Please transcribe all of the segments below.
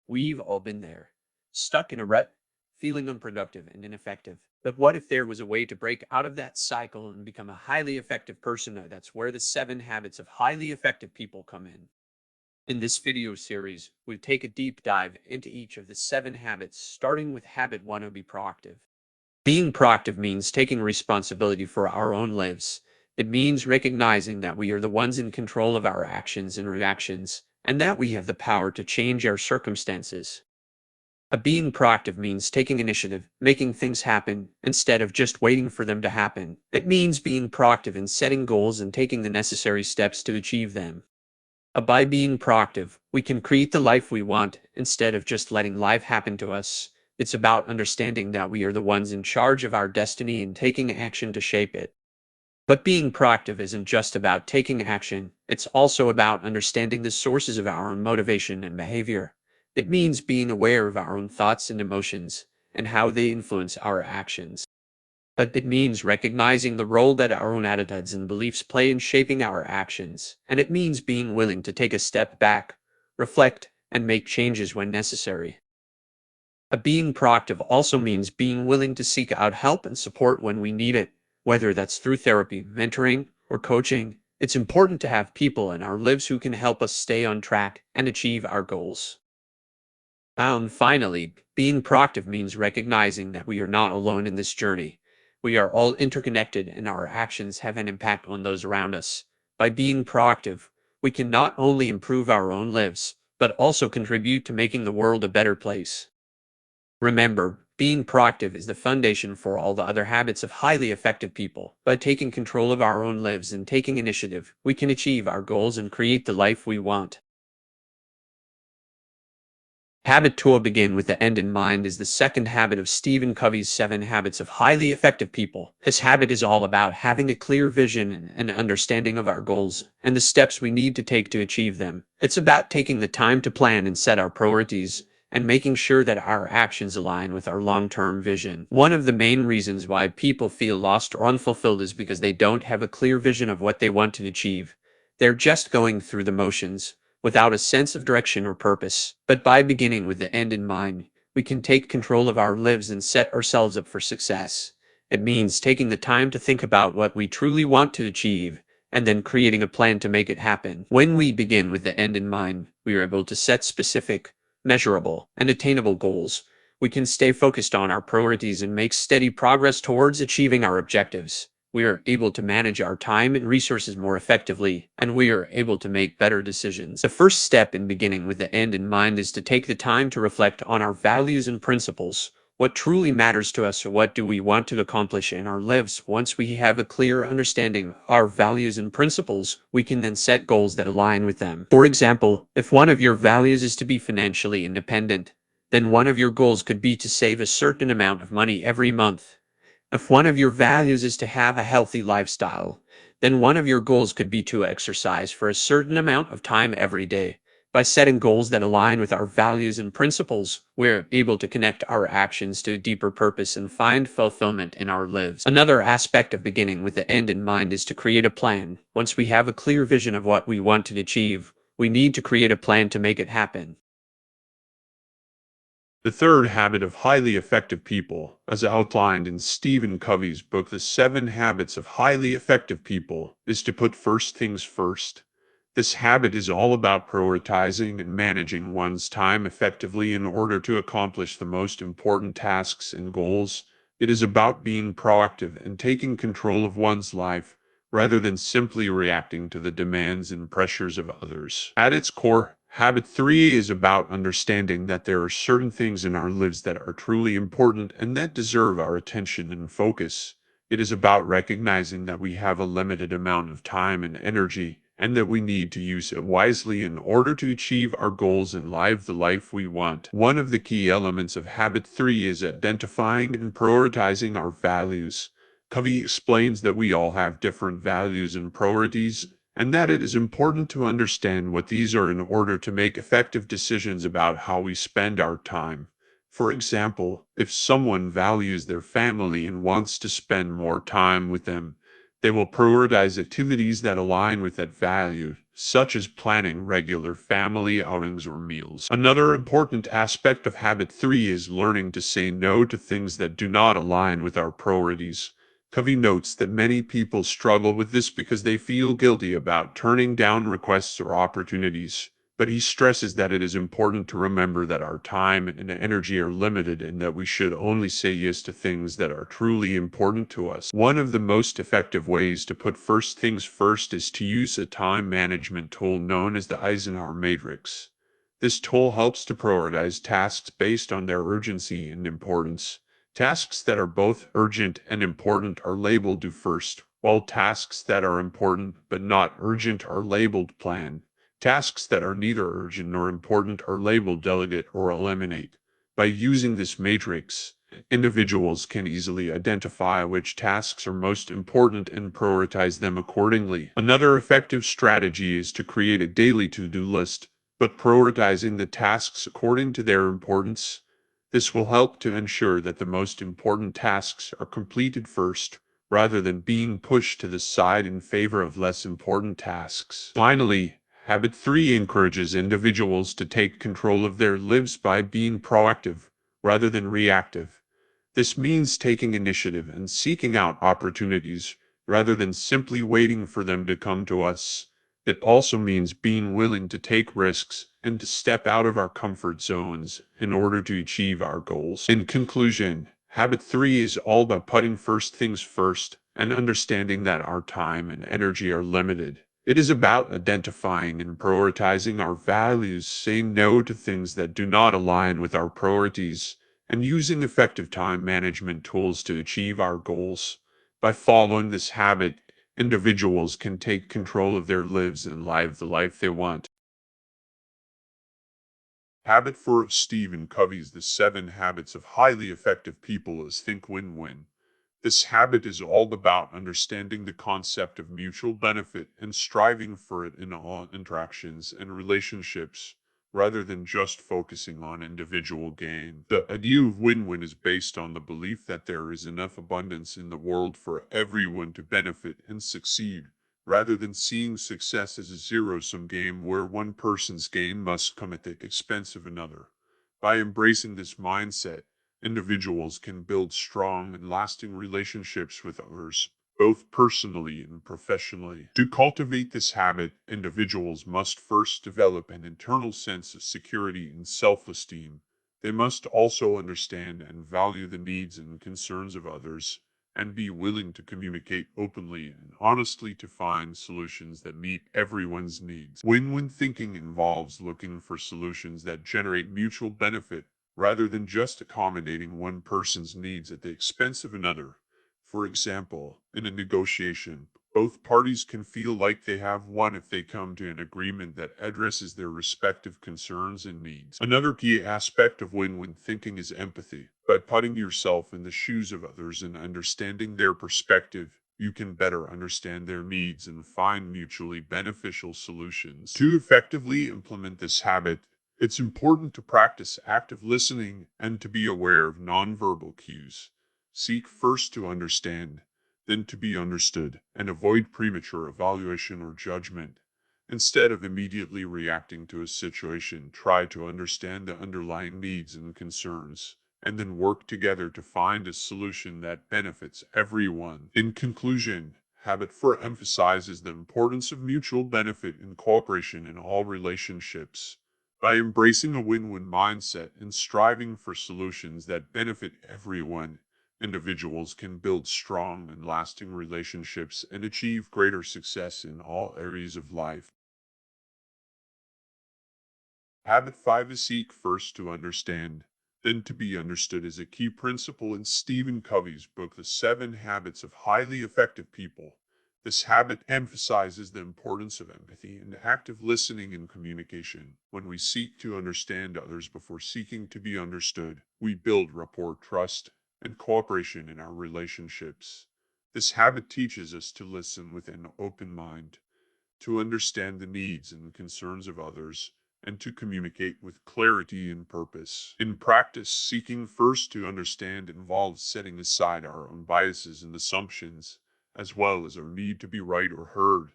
We've all been there, stuck in a rut, feeling unproductive and ineffective. But what if there was a way to break out of that cycle and become a highly effective person? That's where the 7 habits of highly effective people come in. In this video series, we take a deep dive into each of the 7 habits, starting with habit 1 be proactive. Being proactive means taking responsibility for our own lives. It means recognizing that we are the ones in control of our actions and reactions, and that we have the power to change our circumstances. Being proactive means taking initiative, making things happen, instead of just waiting for them to happen. It means being proactive in setting goals and taking the necessary steps to achieve them. By being proactive, we can create the life we want instead of just letting life happen to us. It's about understanding that we are the ones in charge of our destiny and taking action to shape it. But being proactive isn't just about taking action, it's also about understanding the sources of our own motivation and behavior. It means being aware of our own thoughts and emotions, and how they influence our actions. But it means recognizing the role that our own attitudes and beliefs play in shaping our actions. And it means being willing to take a step back, reflect, and make changes when necessary. Being proactive also means being willing to seek out help and support when we need it, whether that's through therapy, mentoring, or coaching. It's important to have people in our lives who can help us stay on track and achieve our goals. And finally, being proactive means recognizing that we are not alone in this journey. We are all interconnected and our actions have an impact on those around us. By being proactive, we can not only improve our own lives, but also contribute to making the world a better place. Remember, being proactive is the foundation for all the other habits of highly effective people. By taking control of our own lives and taking initiative, we can achieve our goals and create the life we want. Habit 2 begin with the end in mind is the second habit of Stephen Covey's 7 habits of highly effective people. This habit is all about having a clear vision and understanding of our goals and the steps we need to take to achieve them. It's about taking the time to plan and set our priorities and making sure that our actions align with our long-term vision. One of the main reasons why people feel lost or unfulfilled is because they don't have a clear vision of what they want to achieve. They're just going through the motions, without a sense of direction or purpose. But by beginning with the end in mind, we can take control of our lives and set ourselves up for success. It means taking the time to think about what we truly want to achieve, and then creating a plan to make it happen. When we begin with the end in mind, we are able to set specific, measurable, and attainable goals. We can stay focused on our priorities and make steady progress towards achieving our objectives. We are able to manage our time and resources more effectively, and we are able to make better decisions. The first step in beginning with the end in mind is to take the time to reflect on our values and principles. What truly matters to us, or what do we want to accomplish in our lives? Once we have a clear understanding of our values and principles, we can then set goals that align with them. For example, if one of your values is to be financially independent, then one of your goals could be to save a certain amount of money every month. If one of your values is to have a healthy lifestyle, then one of your goals could be to exercise for a certain amount of time every day. By setting goals that align with our values and principles, we're able to connect our actions to a deeper purpose and find fulfillment in our lives. Another aspect of beginning with the end in mind is to create a plan. Once we have a clear vision of what we want to achieve, we need to create a plan to make it happen. The third habit of highly effective people, as outlined in Stephen Covey's book, The 7 Habits of Highly Effective People, is to put first things first. This habit is all about prioritizing and managing one's time effectively in order to accomplish the most important tasks and goals. It is about being proactive and taking control of one's life, rather than simply reacting to the demands and pressures of others. At its core, habit 3 is about understanding that there are certain things in our lives that are truly important and that deserve our attention and focus. It is about recognizing that we have a limited amount of time and energy, and that we need to use it wisely in order to achieve our goals and live the life we want. One of the key elements of habit 3 is identifying and prioritizing our values. Covey explains that we all have different values and priorities, and that it is important to understand what these are in order to make effective decisions about how we spend our time. For example, if someone values their family and wants to spend more time with them, they will prioritize activities that align with that value. such as planning regular family outings or meals. Another important aspect of habit 3 is learning to say no to things that do not align with our priorities. Covey notes that many people struggle with this because they feel guilty about turning down requests or opportunities. But he stresses that it is important to remember that our time and energy are limited and that we should only say yes to things that are truly important to us. One of the most effective ways to put first things first is to use a time management tool known as the Eisenhower Matrix. This tool helps to prioritize tasks based on their urgency and importance. Tasks that are both urgent and important are labeled do first, while tasks that are important but not urgent are labeled plan. Tasks that are neither urgent nor important are labeled delegate or eliminate. By using this matrix, individuals can easily identify which tasks are most important and prioritize them accordingly. Another effective strategy is to create a daily to-do list, but prioritizing the tasks according to their importance. This will help to ensure that the most important tasks are completed first, rather than being pushed to the side in favor of less important tasks. Finally, habit 3 encourages individuals to take control of their lives by being proactive rather than reactive. This means taking initiative and seeking out opportunities rather than simply waiting for them to come to us. It also means being willing to take risks and to step out of our comfort zones in order to achieve our goals. In conclusion, habit 3 is all about putting first things first and understanding that our time and energy are limited. It is about identifying and prioritizing our values, saying no to things that do not align with our priorities, and using effective time management tools to achieve our goals. By following this habit, individuals can take control of their lives and live the life they want. Habit 4 of Stephen Covey's The 7 Habits of Highly Effective People is think win-win. This habit is all about understanding the concept of mutual benefit and striving for it in all interactions and relationships, rather than just focusing on individual gain. The idea of win-win is based on the belief that there is enough abundance in the world for everyone to benefit and succeed, rather than seeing success as a zero-sum game where one person's gain must come at the expense of another. By embracing this mindset, individuals can build strong and lasting relationships with others, both personally and professionally. To cultivate this habit, individuals must first develop an internal sense of security and self-esteem. They must also understand and value the needs and concerns of others, and be willing to communicate openly and honestly to find solutions that meet everyone's needs. Win-win thinking involves looking for solutions that generate mutual benefit rather than just accommodating one person's needs at the expense of another. For example, in a negotiation, both parties can feel like they have won if they come to an agreement that addresses their respective concerns and needs. Another key aspect of win-win thinking is empathy. By putting yourself in the shoes of others and understanding their perspective, you can better understand their needs and find mutually beneficial solutions. To effectively implement this habit, it's important to practice active listening and to be aware of nonverbal cues. Seek first to understand, then to be understood, and avoid premature evaluation or judgment. Instead of immediately reacting to a situation, try to understand the underlying needs and concerns, and then work together to find a solution that benefits everyone. In conclusion, Habit 4 emphasizes the importance of mutual benefit and cooperation in all relationships. By embracing a win-win mindset and striving for solutions that benefit everyone, individuals can build strong and lasting relationships and achieve greater success in all areas of life. Habit 5 is seek first to understand, then to be understood is a key principle in Stephen Covey's book, The 7 Habits of Highly Effective People. This habit emphasizes the importance of empathy and active listening and communication. When we seek to understand others before seeking to be understood, we build rapport, trust, and cooperation in our relationships. This habit teaches us to listen with an open mind, to understand the needs and concerns of others, and to communicate with clarity and purpose. In practice, seeking first to understand involves setting aside our own biases and assumptions, as well as our need to be right or heard.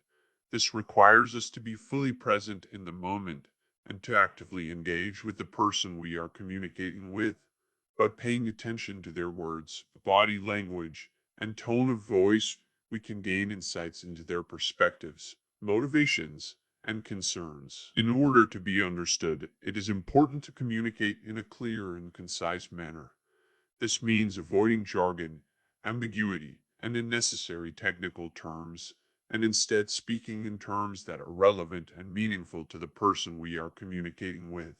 This requires us to be fully present in the moment and to actively engage with the person we are communicating with. By paying attention to their words, body language, and tone of voice, we can gain insights into their perspectives, motivations, and concerns. In order to be understood, it is important to communicate in a clear and concise manner. This means avoiding jargon, ambiguity, and unnecessary technical terms, and instead speaking in terms that are relevant and meaningful to the person we are communicating with.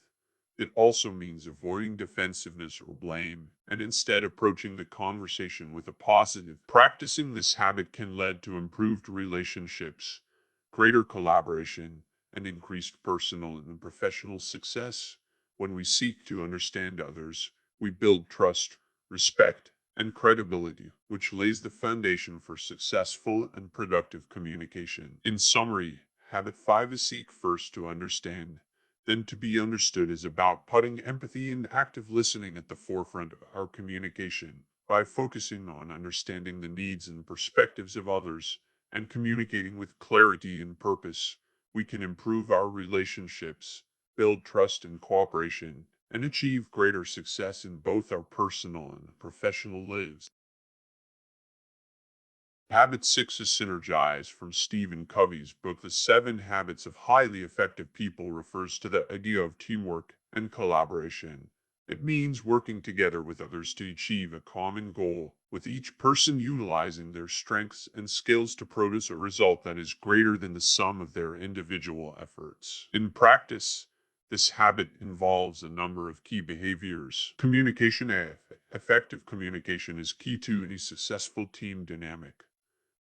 It also means avoiding defensiveness or blame, and instead approaching the conversation with a positive. Practicing this habit can lead to improved relationships, greater collaboration, and increased personal and professional success. When we seek to understand others, we build trust, respect, and credibility, which lays the foundation for successful and productive communication. In summary, habit 5 is seek first to understand, then to be understood is about putting empathy and active listening at the forefront of our communication. By focusing on understanding the needs and perspectives of others and communicating with clarity and purpose, we can improve our relationships, build trust and cooperation, and achieve greater success in both our personal and professional lives. Habit 6 is synergize from Stephen Covey's book, The 7 Habits of Highly Effective People, refers to the idea of teamwork and collaboration. It means working together with others to achieve a common goal, with each person utilizing their strengths and skills to produce a result that is greater than the sum of their individual efforts. In practice, this habit involves a number of key behaviors. Communication. Effective communication is key to any successful team dynamic.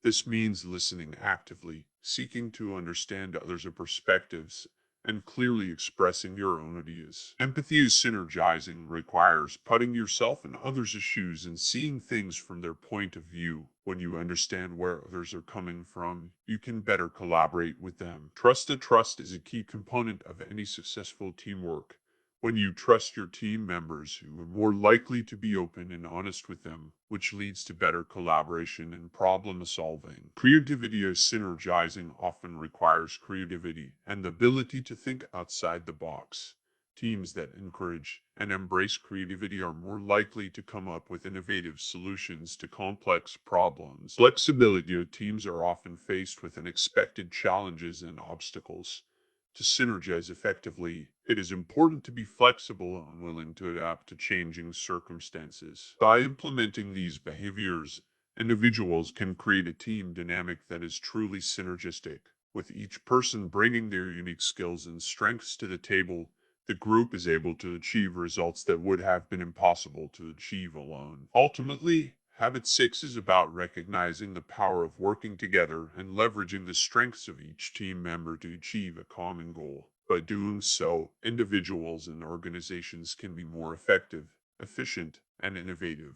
This means listening actively, seeking to understand others' perspectives, and clearly expressing your own ideas. Empathy is synergizing, requires putting yourself in others' shoes and seeing things from their point of view. When you understand where others are coming from, you can better collaborate with them. Trust is a key component of any successful teamwork. When you trust your team members, you are more likely to be open and honest with them, which leads to better collaboration and problem solving. Creativity is synergizing often requires creativity and the ability to think outside the box. Teams that encourage and embrace creativity are more likely to come up with innovative solutions to complex problems. Flexibility. Teams are often faced with unexpected challenges and obstacles. To synergize effectively, it is important to be flexible and willing to adapt to changing circumstances. By implementing these behaviors, individuals can create a team dynamic that is truly synergistic. With each person bringing their unique skills and strengths to the table, the group is able to achieve results that would have been impossible to achieve alone. Ultimately, Habit 6 is about recognizing the power of working together and leveraging the strengths of each team member to achieve a common goal. By doing so, individuals and organizations can be more effective, efficient, and innovative.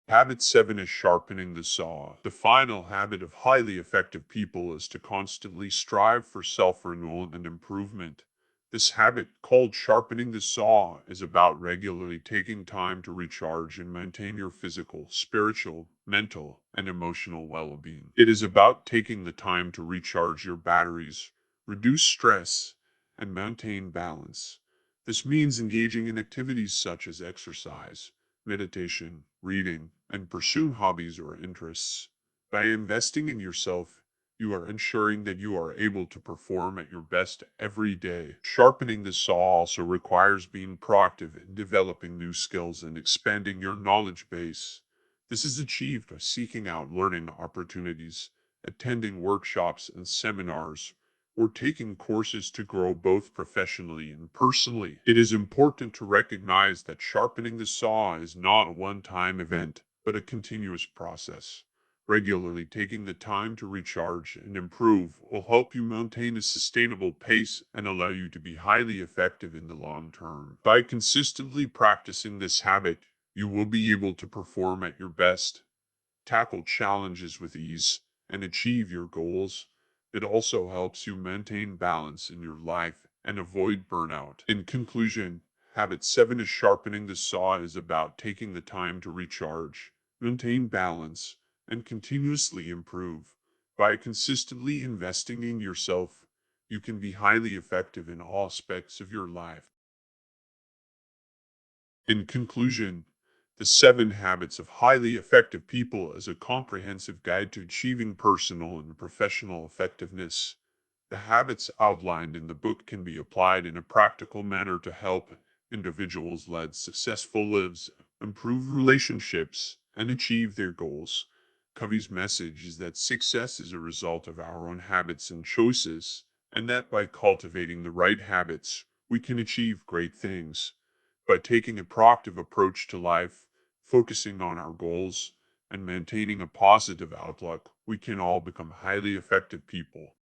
Habit 7 is sharpening the saw. The final habit of highly effective people is to constantly strive for self-renewal and improvement. This habit, called sharpening the saw, is about regularly taking time to recharge and maintain your physical, spiritual, mental, and emotional well-being. It is about taking the time to recharge your batteries, reduce stress, and maintain balance. This means engaging in activities such as exercise, meditation, reading, and pursue hobbies or interests. By investing in yourself, you are ensuring that you are able to perform at your best every day. Sharpening the saw also requires being proactive in developing new skills and expanding your knowledge base. This is achieved by seeking out learning opportunities, attending workshops and seminars, or taking courses to grow both professionally and personally. It is important to recognize that sharpening the saw is not a one-time event, but a continuous process. Regularly taking the time to recharge and improve will help you maintain a sustainable pace and allow you to be highly effective in the long term. By consistently practicing this habit, you will be able to perform at your best, tackle challenges with ease, and achieve your goals. It also helps you maintain balance in your life and avoid burnout. In conclusion, habit 7 is sharpening the saw is about taking the time to recharge, maintain balance, and continuously improve. By consistently investing in yourself, you can be highly effective in all aspects of your life. In conclusion, the 7 Habits of Highly Effective People is a comprehensive guide to achieving personal and professional effectiveness. The habits outlined in the book can be applied in a practical manner to help individuals lead successful lives, improve relationships, and achieve their goals. Covey's message is that success is a result of our own habits and choices, and that by cultivating the right habits, we can achieve great things. By taking a proactive approach to life, focusing on our goals, and maintaining a positive outlook, we can all become highly effective people.